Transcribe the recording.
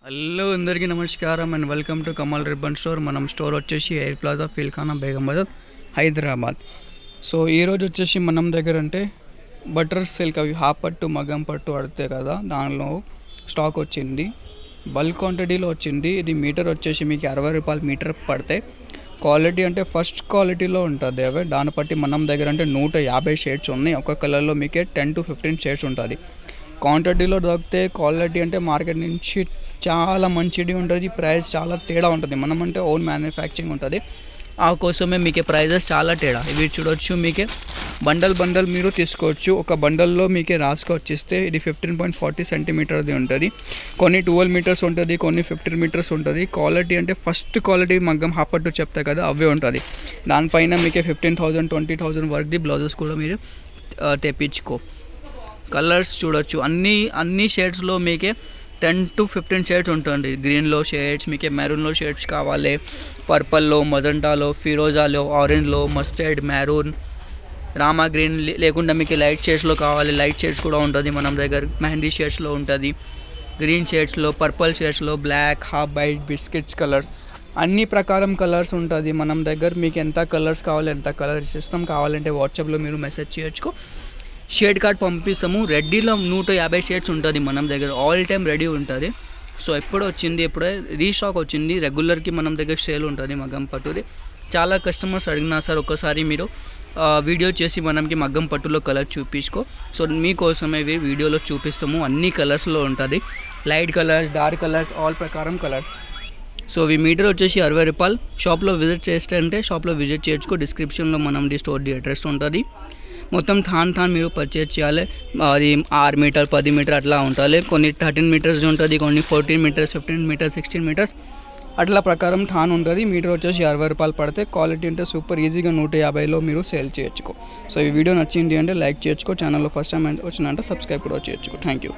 Hello అందరికీ నమస్కారం and welcome to Kamal ribbon store. మనం స్టోర్ వచ్చేసి air plaza Feelkhana Begum Bazaar Hyderabad. So ఈరోజు వచ్చేసి మనం దగ్గర అంటే బటర్ సిల్క్ అవి హాఫ్ పట్టు మగ్గం పట్టు పడితే కదా దానిలో స్టాక్ వచ్చింది. బల్క్ క్వాంటిటీలో వచ్చింది. ఇది మీటర్ వచ్చేసి మీకు 60 రూపాయలు మీటర్ పడితే క్వాలిటీ అంటే ఫస్ట్ క్వాలిటీలో ఉంటుంది. అవి దాన్ని బట్టి మనం దగ్గర అంటే 150 షేడ్స్ ఉన్నాయి. ఒక కలర్లో మీకే 10 to 15 షేడ్స్ ఉంటుంది. క్వాంటిటీలో దొరికితే క్వాలిటీ అంటే మార్కెట్ నుంచి చాలా మంచిది ఉంటుంది. ప్రైస్ చాలా తేడా ఉంటుంది. మనం అంటే ఓన్ మ్యానుఫ్యాక్చరింగ్ ఉంటుంది. ఆ కోసమే మీకే ప్రైజెస్ చాలా తేడా. ఇవి చూడొచ్చు. మీకే బండల్ మీరు తీసుకోవచ్చు. ఒక బండల్లో మీకే రాసుకొచ్చిస్తే ఇది 15.40 సెంటీమీటర్ది ఉంటుంది. కొన్ని 12 మీటర్స్ ఉంటుంది, కొన్ని 15 మీటర్స్ ఉంటుంది. క్వాలిటీ అంటే ఫస్ట్ క్వాలిటీ మగ్గం హాఫ్ పట్టు చెప్తా కదా అవే ఉంటుంది. దానిపైన మీకే 15,000 20,000 వరకు బ్లౌజెస్ కూడా మీరు తెప్పించుకో. కలర్స్ చూడొచ్చు. అన్ని షేడ్స్లో మీకే 10 to 15 షేడ్స్ ఉంటుంది. గ్రీన్లో షేడ్స్, మీకే మెరూన్లో షేడ్స్ కావాలి, పర్పల్లో, మజంటాలో, ఫిరోజాలో, ఆరెంజ్లో, మస్టర్డ్, మెరూన్, రామా గ్రీన్ లేకుండా మీకు లైట్ షేడ్స్లో కావాలి. లైట్ షేడ్స్ కూడా ఉంటుంది మన దగ్గర. మెహందీ షేడ్స్లో ఉంటుంది, గ్రీన్ షేడ్స్లో, పర్పల్ షేడ్స్లో, black, half white, biscuits colours అన్ని ప్రకారం కలర్స్ ఉంటుంది మనం దగ్గర. మీకు ఎంత కలర్స్ కావాలి ఎంత కలర్స్ ఇస్తాం. కావాలంటే వాట్సాప్లో మీరు మెసేజ్ చేయొచ్చు. షేడ్ కార్డ్ పంపిస్తాము. రెడీలో 150 షేడ్స్ ఉంటుంది మనం దగ్గర. ఆల్ టైమ్ రెడీ ఉంటుంది. సో ఎప్పుడు వచ్చింది, ఎప్పుడే రీస్టాక్ వచ్చింది. రెగ్యులర్కి మనం దగ్గర సేల్ ఉంటుంది మగ్గం పట్టుది. చాలా కస్టమర్స్ అడిగినా సార్ ఒకసారి మీరు వీడియో చేసి మనకి మగ్గం పట్టులో కలర్ చూపించుకో. సో మీకోసమే వీడియోలో చూపిస్తాము. అన్ని కలర్స్లో ఉంటుంది. Light colours, dark colours, all ప్రకారం కలర్స్. సో ఈ మీటర్ వచ్చేసి 60 రూపాయలు. షాప్లో విజిట్ చేస్తే అంటే షాప్లో విజిట్ చేయొచ్చు. డిస్క్రిప్షన్లో మనది స్టోర్ది అడ్రస్ ఉంటుంది. మొత్తం థాన్ మీరు పర్చేజ్ చేయాలి. అది 6 మీటర్ 10 మీటర్ అట్లా ఉంటుంది. కొన్ని 13 మీటర్స్ ఉంటుంది, కొన్ని 14 మీటర్స్, 15 మీటర్స్, 16 మీటర్స్ అట్లా ప్రకారం థాన్ ఉంటుంది. మీటర్ వచ్చేసి 60 రూపాయలు పడితే క్వాలిటీ అంటే సూపర్ ఈజీగా 150లో మీరు సేల్ చేయొచ్చుకో. సో ఈ వీడియో నచ్చింది అంటే లైక్ చేయొచ్చుకో. ఛానల్లో ఫస్ట్ టైం వచ్చిందంటే సబ్స్క్రైబ్ కూడా చేయొచ్చుకో. Thank you.